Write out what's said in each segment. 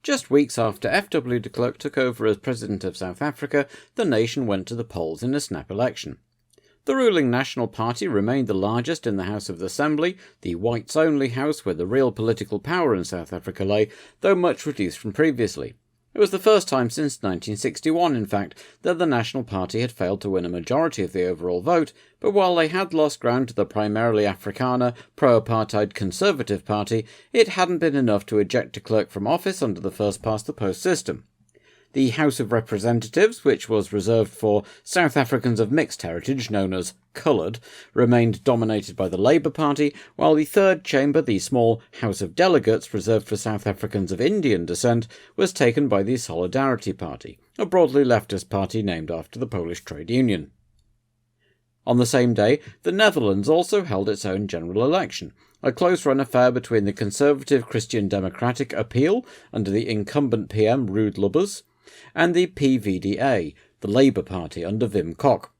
Just weeks after F.W. de Klerk took over as President of South Africa, the nation went to the polls in a snap election. The ruling National Party remained the largest in the House of Assembly, the whites-only house where the real political power in South Africa lay, though much reduced from previously. It was the first time since 1961, in fact, that the National Party had failed to win a majority of the overall vote, but while they had lost ground to the primarily Afrikaner, pro-apartheid Conservative Party, it hadn't been enough to eject de Klerk from office under the first-past-the-post system. The House of Representatives, which was reserved for South Africans of mixed heritage, known as coloured, remained dominated by the Labour Party, while the third chamber, the small House of Delegates, reserved for South Africans of Indian descent, was taken by the Solidarity Party, a broadly leftist party named after the Polish trade union. On the same day, the Netherlands also held its own general election, a close-run affair between the conservative Christian Democratic Appeal, under the incumbent PM Ruud Lubbers, and the PVDA, the Labour Party under Wim Kok.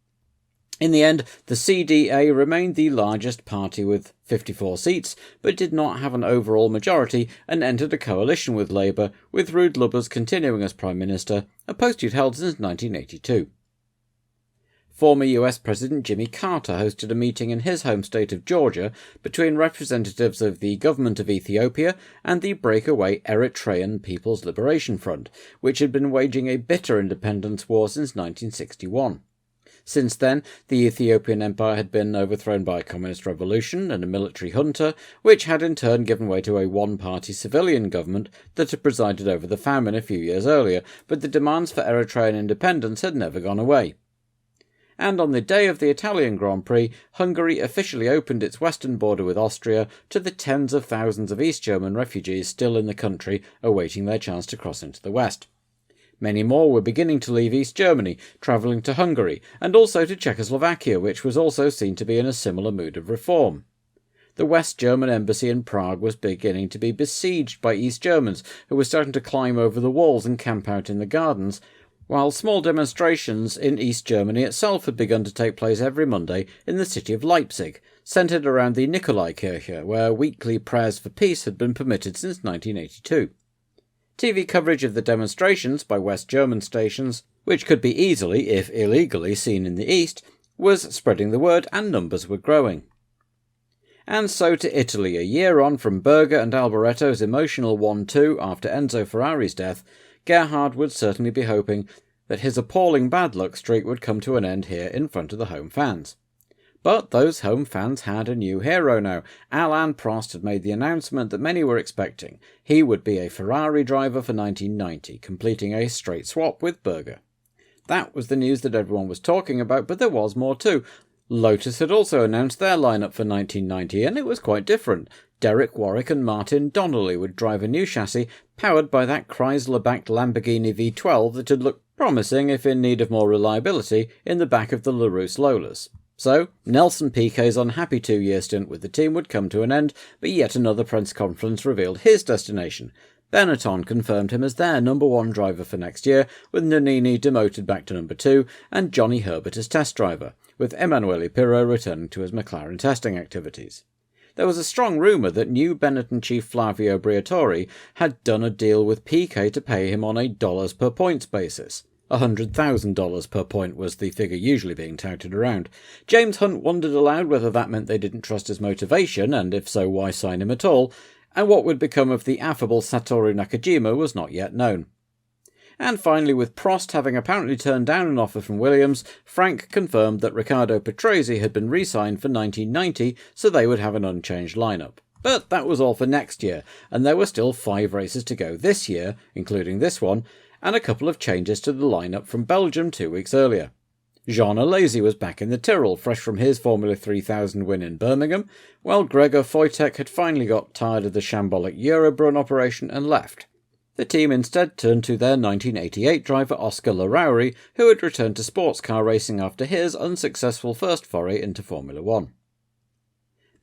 In the end, the CDA remained the largest party with 54 seats, but did not have an overall majority and entered a coalition with Labour, with Ruud Lubbers continuing as Prime Minister, a post he'd held since 1982. Former US President Jimmy Carter hosted a meeting in his home state of Georgia between representatives of the government of Ethiopia and the breakaway Eritrean People's Liberation Front, which had been waging a bitter independence war since 1961. Since then, the Ethiopian Empire had been overthrown by a communist revolution and a military junta, which had in turn given way to a one-party civilian government that had presided over the famine a few years earlier, but the demands for Eritrean independence had never gone away. And on the day of the Italian Grand Prix, Hungary officially opened its western border with Austria to the tens of thousands of East German refugees still in the country, awaiting their chance to cross into the west. Many more were beginning to leave East Germany, travelling to Hungary, and also to Czechoslovakia, which was also seen to be in a similar mood of reform. The West German embassy in Prague was beginning to be besieged by East Germans, who were starting to climb over the walls and camp out in the gardens, while small demonstrations in East Germany itself had begun to take place every Monday in the city of Leipzig, centred around the Nikolaikirche, where weekly prayers for peace had been permitted since 1982. TV coverage of the demonstrations by West German stations, which could be easily, if illegally, seen in the East, was spreading the word, and numbers were growing. And so to Italy, a year on from Berger and Alboretto's emotional 1-2 after Enzo Ferrari's death, Gerhard would certainly be hoping that his appalling bad luck streak would come to an end here in front of the home fans. But those home fans had a new hero now. Alain Prost had made the announcement that many were expecting. He would be a Ferrari driver for 1990, completing a straight swap with Berger. That was the news that everyone was talking about, but there was more too. Lotus had also announced their lineup for 1990, and it was quite different. Derek Warwick and Martin Donnelly would drive a new chassis powered by that Chrysler-backed Lamborghini V12 that had looked promising, if in need of more reliability, in the back of the LaRousse Lolas. So, Nelson Piquet's unhappy 2-year stint with the team would come to an end, but yet another press conference revealed his destination. Benetton confirmed him as their number 1 driver for next year, with Nannini demoted back to number 2, and Johnny Herbert as test driver, with Emanuele Pirro returning to his McLaren testing activities. There was a strong rumour that new Benetton chief Flavio Briatore had done a deal with Piquet to pay him on a dollars per points basis. $100,000 per point was the figure usually being touted around. James Hunt wondered aloud whether that meant they didn't trust his motivation, and if so, why sign him at all, and what would become of the affable Satoru Nakajima was not yet known. And finally, with Prost having apparently turned down an offer from Williams, Frank confirmed that Riccardo Patrese had been re-signed for 1990, so they would have an unchanged lineup. But that was all for next year, and there were still 5 races to go this year, including this one, and a couple of changes to the lineup from Belgium 2 weeks earlier. Jean Alesi was back in the Tyrrell, fresh from his Formula 3000 win in Birmingham, while Gregor Wojtek had finally got tired of the shambolic Eurobrunn operation and left. The team instead turned to their 1988 driver Oscar Larrauri, who had returned to sports car racing after his unsuccessful first foray into Formula 1.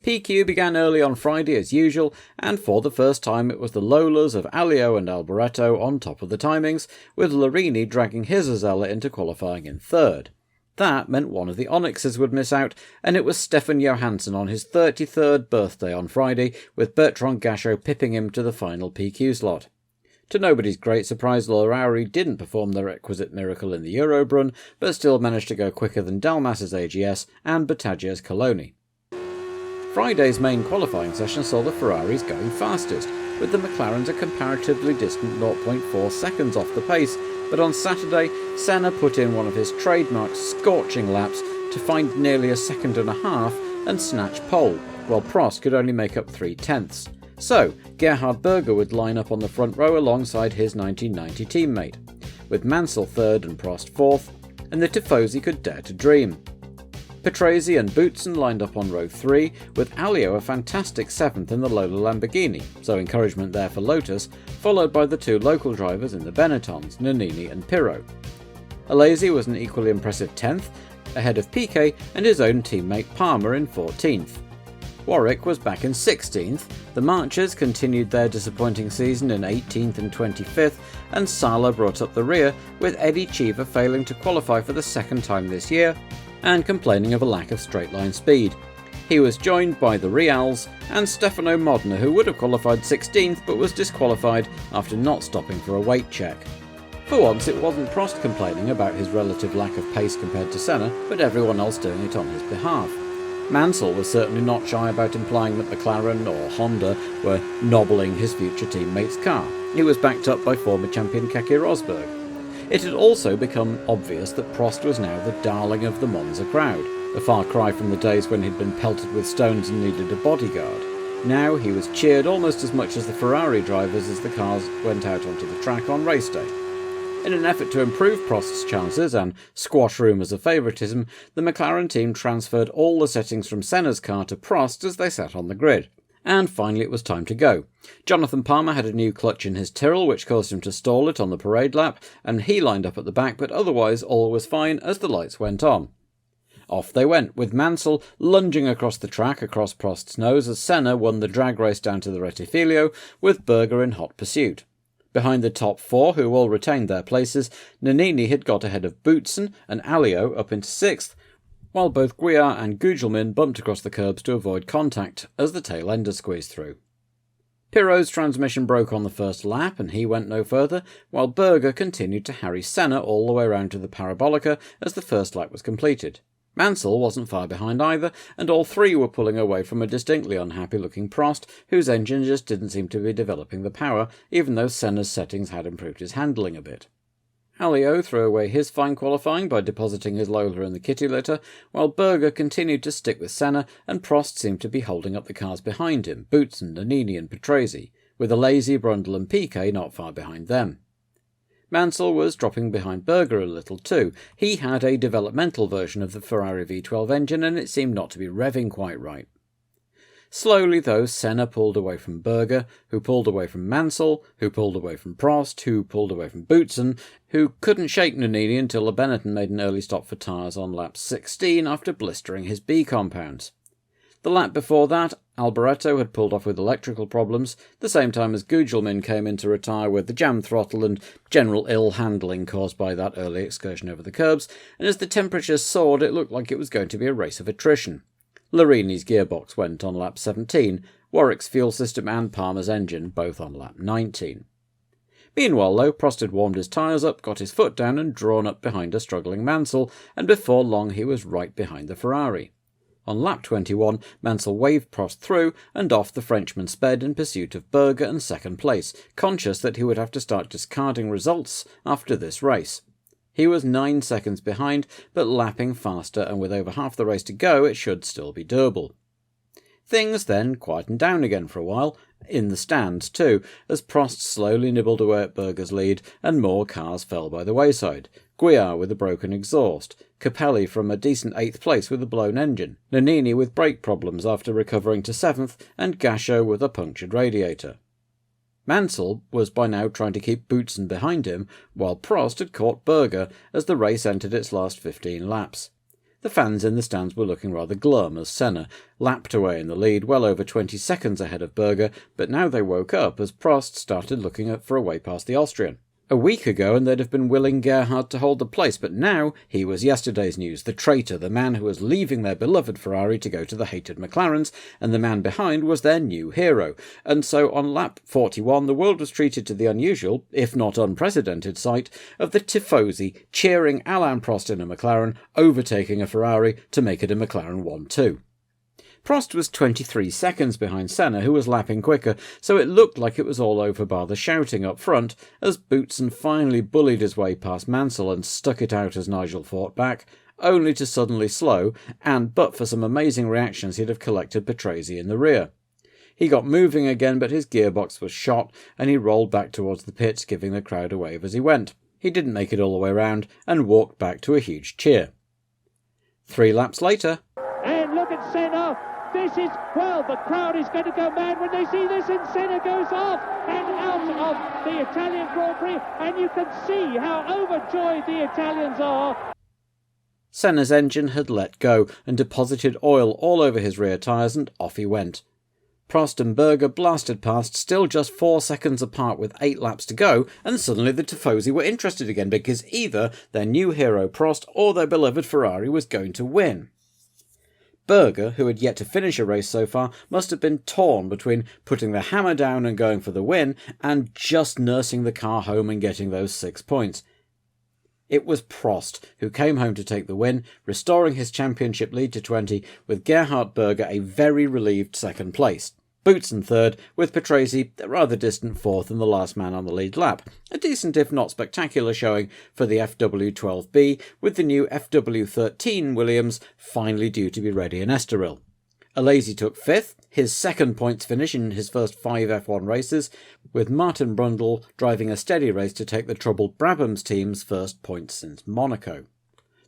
PQ began early on Friday as usual, and for the first time it was the Lolas of Alio and Alboretto on top of the timings, with Larini dragging his Azella into qualifying in third. That meant one of the Onyxes would miss out, and it was Stefan Johansson on his 33rd birthday on Friday, with Bertrand Gachot pipping him to the final PQ slot. To nobody's great surprise, Ferrari didn't perform the requisite miracle in the Eurobrun, but still managed to go quicker than Dalmas's AGS and Battaglia's Coloni. Friday's main qualifying session saw the Ferraris going fastest, with the McLarens a comparatively distant 0.4 seconds off the pace, but on Saturday, Senna put in one of his trademark scorching laps to find nearly a second and a half and snatch pole, while Prost could only make up 3/10. So, Gerhard Berger would line up on the front row alongside his 1990 teammate, with Mansell third and Prost fourth, and the Tifosi could dare to dream. Patrese and Boutsen lined up on row 3, with Alio a fantastic 7th in the Lola Lamborghini, so encouragement there for Lotus, followed by the two local drivers in the Benettons, Nannini and Pirro. Alesi was an equally impressive 10th, ahead of Piquet and his own teammate Palmer in 14th. Warwick was back in 16th, the Marchers continued their disappointing season in 18th and 25th, and Sala brought up the rear, with Eddie Cheever failing to qualify for the second time this year, and complaining of a lack of straight-line speed. He was joined by the Reals and Stefano Modena, who would have qualified 16th but was disqualified after not stopping for a weight check. For once it wasn't Prost complaining about his relative lack of pace compared to Senna, but everyone else doing it on his behalf. Mansell was certainly not shy about implying that McLaren or Honda were nobbling his future teammate's car. He was backed up by former champion Keke Rosberg. It had also become obvious that Prost was now the darling of the Monza crowd, a far cry from the days when he'd been pelted with stones and needed a bodyguard. Now he was cheered almost as much as the Ferrari drivers as the cars went out onto the track on race day. In an effort to improve Prost's chances and squash rumours of favouritism, the McLaren team transferred all the settings from Senna's car to Prost as they sat on the grid. And finally it was time to go. Jonathan Palmer had a new clutch in his Tyrrell which caused him to stall it on the parade lap, and he lined up at the back, but otherwise all was fine as the lights went on. Off they went, with Mansell lunging across the track across Prost's nose as Senna won the drag race down to the Rettifilo, with Berger in hot pursuit. Behind the top four, who all retained their places, Nannini had got ahead of Boutsen and Alio up into 6th, while both Guiar and Gugelmin bumped across the curbs to avoid contact as the tail ender squeezed through. Pirro's transmission broke on the first lap and he went no further, while Berger continued to harry Senna all the way around to the Parabolica as the first lap was completed. Mansell wasn't far behind either, and all three were pulling away from a distinctly unhappy-looking Prost, whose engine just didn't seem to be developing the power, even though Senna's settings had improved his handling a bit. Alio threw away his fine qualifying by depositing his Lola in the kitty litter, while Berger continued to stick with Senna, and Prost seemed to be holding up the cars behind him, Boutsen, Nannini and Patrese, with Alesi, Brundle and Piquet not far behind them. Mansell was dropping behind Berger a little too. He had a developmental version of the Ferrari V12 engine and it seemed not to be revving quite right. Slowly though, Senna pulled away from Berger, who pulled away from Mansell, who pulled away from Prost, who pulled away from Boutsen, who couldn't shake Nannini until the Benetton made an early stop for tyres on lap 16 after blistering his B compounds. The lap before that, Alboreto had pulled off with electrical problems, the same time as Gugelmin came in to retire with the jam throttle and general ill handling caused by that early excursion over the curbs, and as the temperatures soared it looked like it was going to be a race of attrition. Larini's gearbox went on lap 17, Warwick's fuel system and Palmer's engine both on lap 19. Meanwhile, though, Prost had warmed his tyres up, got his foot down and drawn up behind a struggling Mansell, and before long he was right behind the Ferrari. On lap 21, Mansell waved Prost through, and off the Frenchman sped in pursuit of Berger and second place, conscious that he would have to start discarding results after this race. He was 9 seconds behind, but lapping faster, and with over half the race to go, it should still be doable. Things then quietened down again for a while, in the stands too, as Prost slowly nibbled away at Berger's lead, and more cars fell by the wayside. Guiar with a broken exhaust, Capelli from a decent 8th place with a blown engine, Nannini with brake problems after recovering to 7th, and Gasho with a punctured radiator. Mansell was by now trying to keep Boutsen behind him, while Prost had caught Berger as the race entered its last 15 laps. The fans in the stands were looking rather glum as Senna lapped away in the lead, well over 20 seconds ahead of Berger, but now they woke up as Prost started looking for a way past the Austrian. A week ago and they'd have been willing Gerhard to hold the place, but now he was yesterday's news, the traitor, the man who was leaving their beloved Ferrari to go to the hated McLarens, and the man behind was their new hero. And so on lap 41 the world was treated to the unusual, if not unprecedented, sight of the tifosi cheering Alain Prost in a McLaren, overtaking a Ferrari to make it a McLaren 1-2. Prost was 23 seconds behind Senna, who was lapping quicker, so it looked like it was all over bar the shouting up front, as Boutsen finally bullied his way past Mansell and stuck it out as Nigel fought back, only to suddenly slow, and but for some amazing reactions he'd have collected Patrese in the rear. He got moving again, but his gearbox was shot, and he rolled back towards the pits, giving the crowd a wave as he went. He didn't make it all the way round, and walked back to a huge cheer. 3 laps later... And look at Senna! The crowd is going to go mad when they see this, and Senna goes off and out of the Italian Grand Prix, and you can see how overjoyed the Italians are. Senna's engine had let go and deposited oil all over his rear tyres, and off he went. Prost and Berger blasted past, still just 4 seconds apart with 8 laps to go, and suddenly the tifosi were interested again, because either their new hero Prost or their beloved Ferrari was going to win. Berger, who had yet to finish a race so far, must have been torn between putting the hammer down and going for the win, and just nursing the car home and getting those 6 points. It was Prost who came home to take the win, restoring his championship lead to 20, with Gerhard Berger a very relieved second place. Boutsen third, with Patrese a rather distant fourth and the last man on the lead lap. A decent if not spectacular showing for the FW12B, with the new FW13 Williams finally due to be ready in Estoril. Alesi took 5th, his second points finish in his first 5 F1 races, with Martin Brundle driving a steady race to take the troubled Brabham's team's first points since Monaco.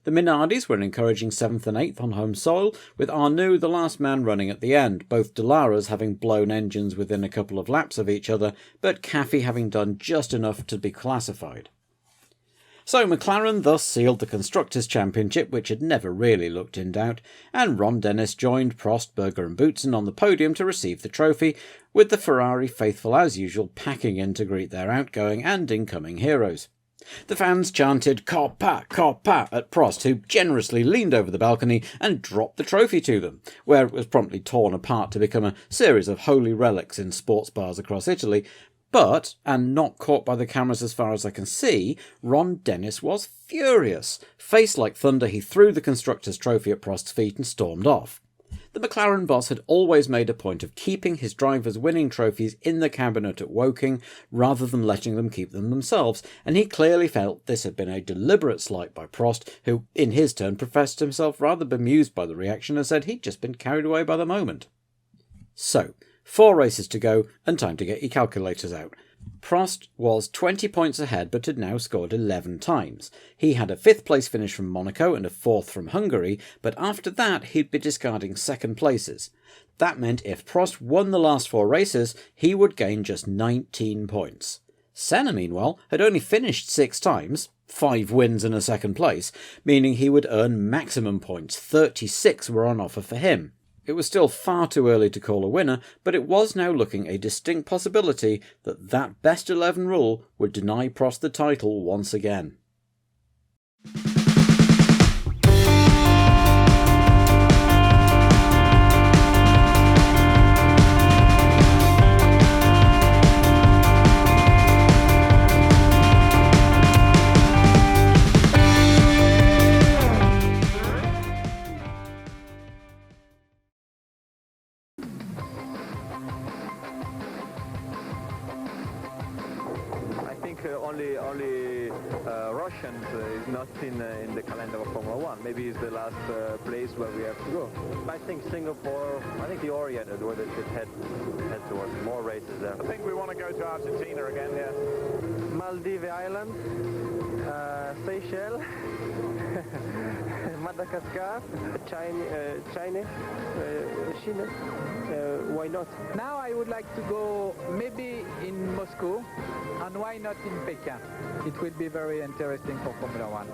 The Minardis were an encouraging 7th and 8th on home soil, with Arnoux the last man running at the end, both Delaras having blown engines within a couple of laps of each other, but Caffey having done just enough to be classified. So McLaren thus sealed the Constructors' Championship, which had never really looked in doubt, and Ron Dennis joined Prost, Berger and Boutsen on the podium to receive the trophy, with the Ferrari faithful as usual packing in to greet their outgoing and incoming heroes. The fans chanted "Coppa, Coppa" at Prost, who generously leaned over the balcony and dropped the trophy to them, where it was promptly torn apart to become a series of holy relics in sports bars across Italy. But, and not caught by the cameras as far as I can see, Ron Dennis was furious. Face like thunder, he threw the Constructors' Trophy at Prost's feet and stormed off. The McLaren boss had always made a point of keeping his drivers' winning trophies in the cabinet at Woking rather than letting them keep them themselves, and he clearly felt this had been a deliberate slight by Prost, who in his turn professed himself rather bemused by the reaction and said he'd just been carried away by the moment. So, 4 races to go and time to get your calculators out. Prost was 20 points ahead but had now scored 11 times. He had a 5th place finish from Monaco and a 4th from Hungary, but after that he'd be discarding second places. That meant if Prost won the last 4 races, he would gain just 19 points. Senna, meanwhile, had only finished 6 times, 5 wins and a second place, meaning he would earn maximum points. 36 were on offer for him. It was still far too early to call a winner, but it was now looking a distinct possibility that that best 11 rule would deny Prost the title once again. Only Russians is not in the calendar of Formula One. Maybe it's the last place where we have to go. I think Singapore, I think the Orient is where they should head towards. More races there. I think we want to go to Argentina again, yeah. Maldives Island, Seychelles, Madagascar, China, why not? Now I would like to go maybe in Moscow, and why not in Piquet? It will be very interesting for Formula One.